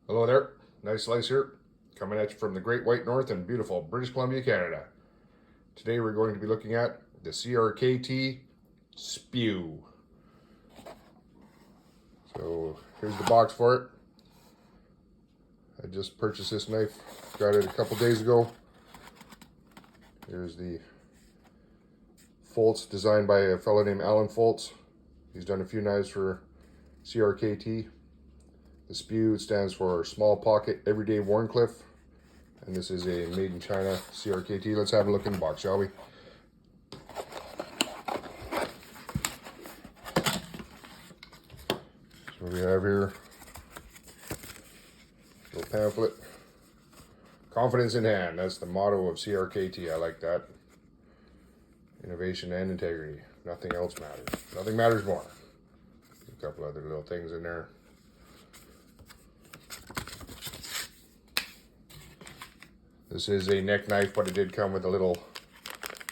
Hello there, nice slice here, coming at you from the Great White North in beautiful British Columbia, Canada. Today we're going to be looking at the CRKT S.P.E.W. So here's the box for it. I just purchased this knife, got it a couple days ago. Here's the Foltz, designed by a fellow named Alan Foltz. He's done a few knives for CRKT. The S.P.E.W. stands for Small Pocket Everyday Wharncliffe, and this is a made in China CRKT. Let's have a look in the box, shall we? So we have here a little pamphlet. Confidence in hand, that's the motto of CRKT. I like that. Innovation and integrity. Nothing else matters. Nothing matters more. A couple other little things in there. This is a neck knife, but it did come with a little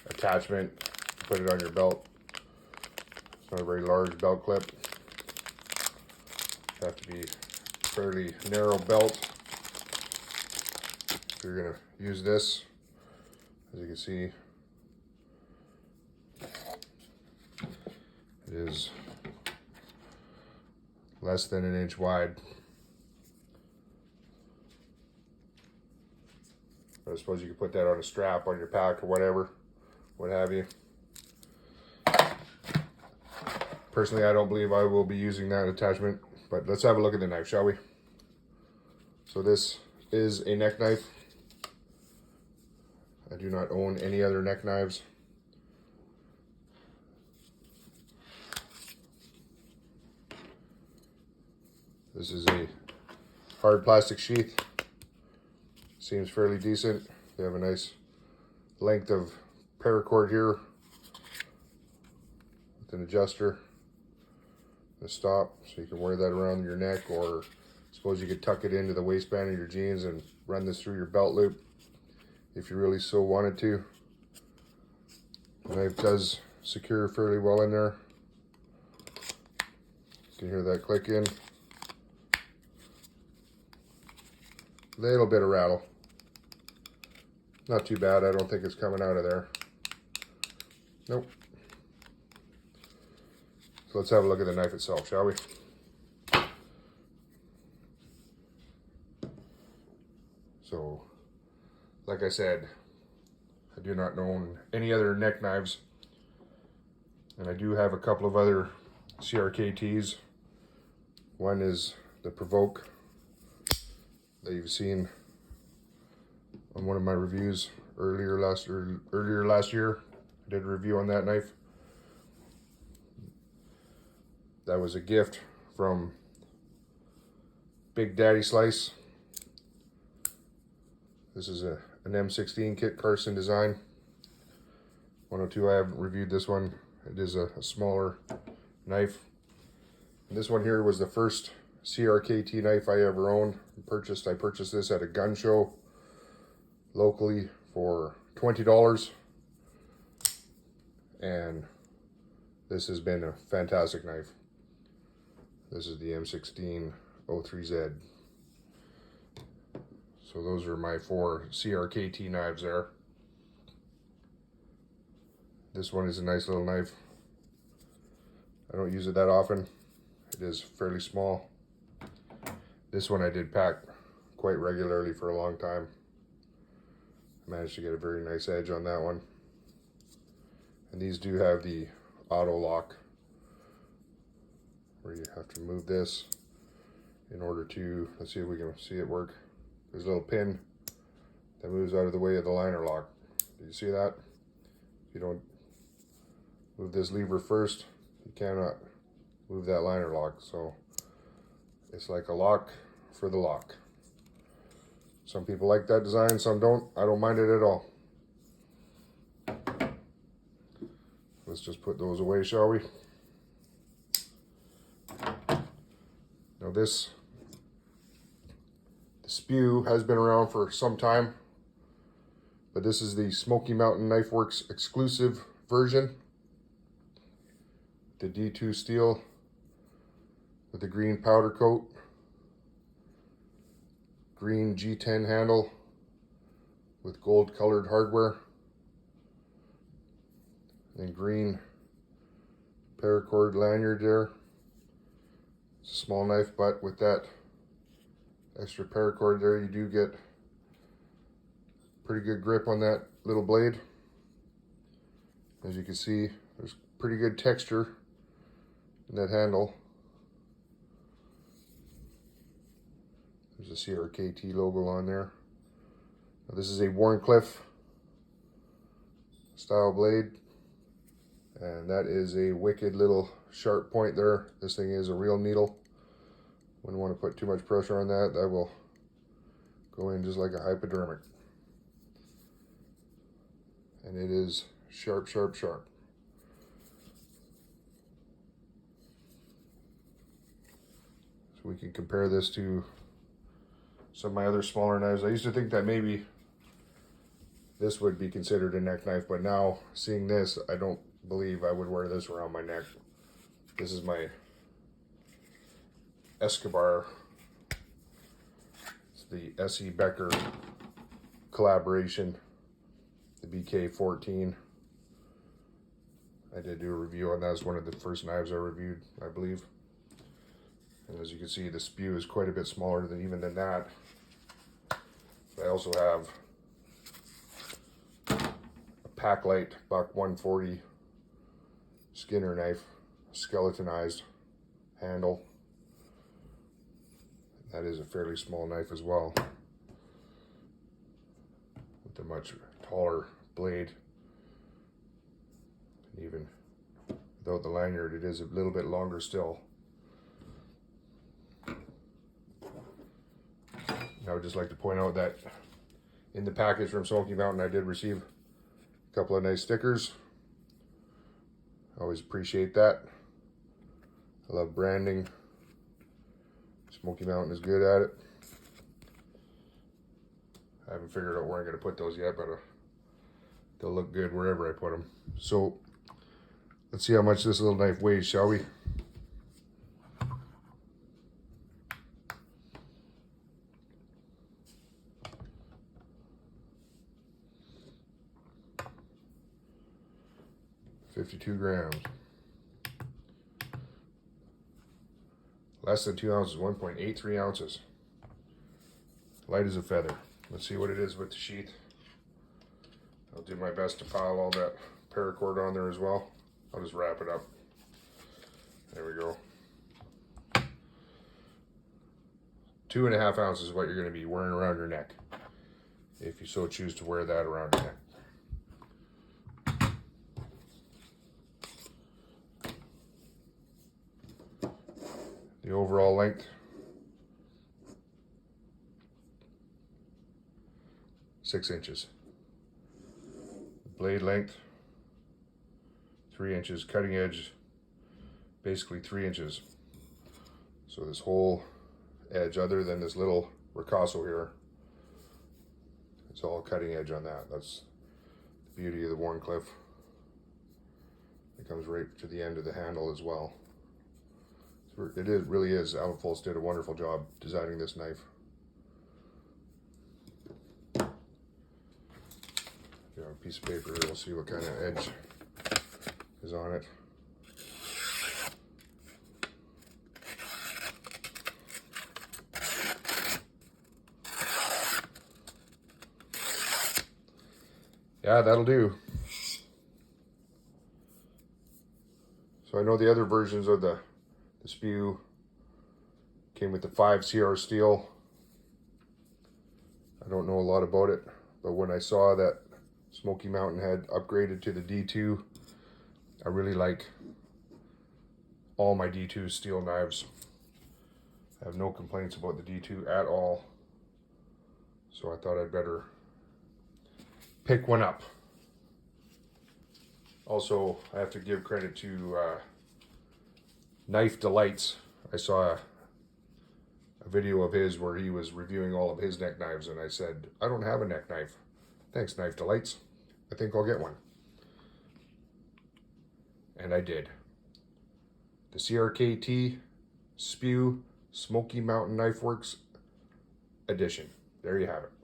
attachment to put it on your belt. It's not a very large belt clip. Have to be fairly narrow belt if you're going to use this. As you can see, it is less than an inch wide. I suppose you could put that on a strap on your pack or whatever, what have you. Personally, I don't believe I will be using that attachment, but let's have a look at the knife, shall we? So this is a neck knife. I do not own any other neck knives. This is a hard plastic sheath. Seems fairly decent. They have a nice length of paracord here with an adjuster, a stop, so you can wear that around your neck, or suppose you could tuck it into the waistband of your jeans and run this through your belt loop if you really so wanted to. The knife does secure fairly well in there. You can hear that click in. Little bit of rattle. Not too bad. I don't think it's coming out of there. Nope. So let's have a look at the knife itself, shall we? So, like I said, I do not own any other neck knives. And I do have a couple of other CRKTs. One is the Provoke that you've seen on one of my reviews earlier last year. I did a review on that knife. That was a gift from Big Daddy Slice. This is an M16 Kit Carson design. 102, I haven't reviewed this one. It is a smaller knife. And this one here was the first CRKT knife I ever owned. I purchased this at a gun show locally for $20, and this has been a fantastic knife. This is the M16 03Z. So those are my 4 CRKT knives there. This one is a nice little knife. I don't use it that often. It is fairly small. This one I did pack quite regularly for a long time. I managed to get a very nice edge on that one. And these do have the auto lock, where you have to move this in order to, let's see if we can see it work. There's a little pin that moves out of the way of the liner lock. Do you see that? If you don't move this lever first, you cannot move that liner lock. So it's like a lock for the lock. Some people like that design, some don't. I don't mind it at all. Let's just put those away, shall we? Now the S.P.E.W. has been around for some time, but this is the Smoky Mountain Knife Works exclusive version. The D2 steel with the green powder coat. green G10 handle with gold colored hardware. And green paracord lanyard there. It's a small knife, but with that extra paracord there, you do get pretty good grip on that little blade. As you can see, there's pretty good texture in that handle. There's a CRKT logo on there. Now, this is a Warncliffe style blade, and that is a wicked little sharp point there. This thing is a real needle. Wouldn't want to put too much pressure on that. That will go in just like a hypodermic. And it is sharp, sharp, sharp. So we can compare this to some of my other smaller knives. I used to think that maybe this would be considered a neck knife, but now seeing this, I don't believe I would wear this around my neck. This is my Escobar. It's the S.E. Becker collaboration, the BK14. I did do a review on that. It's one of the first knives I reviewed, I believe. And as you can see, the S.P.E.W is quite a bit smaller than even than that. I also have a Packlight Buck 140 Skinner knife, skeletonized handle. That is a fairly small knife as well, with a much taller blade. And even without the lanyard, it is a little bit longer still. I would just like to point out that in the package from Smoky Mountain, I did receive a couple of nice stickers. Always appreciate that. I love branding. Smoky Mountain is good at it. I haven't figured out where I'm going to put those yet, but they'll look good wherever I put them. So let's see how much this little knife weighs, shall we? $52 grams. Less than 2 ounces, 1.83 ounces. Light as a feather. Let's see what it is with the sheath. I'll do my best to pile all that paracord on there as well. I'll just wrap it up. There we go. 2.5 ounces is what you're going to be wearing around your neck, if you so choose to wear that around your neck. The overall length, 6 inches. Blade length, 3 inches. Cutting edge, basically 3 inches. So this whole edge, other than this little ricasso here, it's all cutting edge on that. That's the beauty of the Warncliffe. It comes right to the end of the handle as well. It really is. Alan Foltz did a wonderful job designing this knife. A piece of paper here, we'll see what kind of edge is on it. Yeah, that'll do. So I know the other versions of the S.P.E.W came with the 5 CR steel. I don't know a lot about it, but when I saw that Smoky Mountain had upgraded to the D2, I really like all my D2 steel knives. I have no complaints about the D2 at all, so I thought I'd better pick one up. Also, I have to give credit to Knife Delights. I saw a video of his where he was reviewing all of his neck knives, and I said, I don't have a neck knife. Thanks, Knife Delights. I think I'll get one. And I did. The CRKT S.P.E.W Smoky Mountain Knife Works edition. there you have it.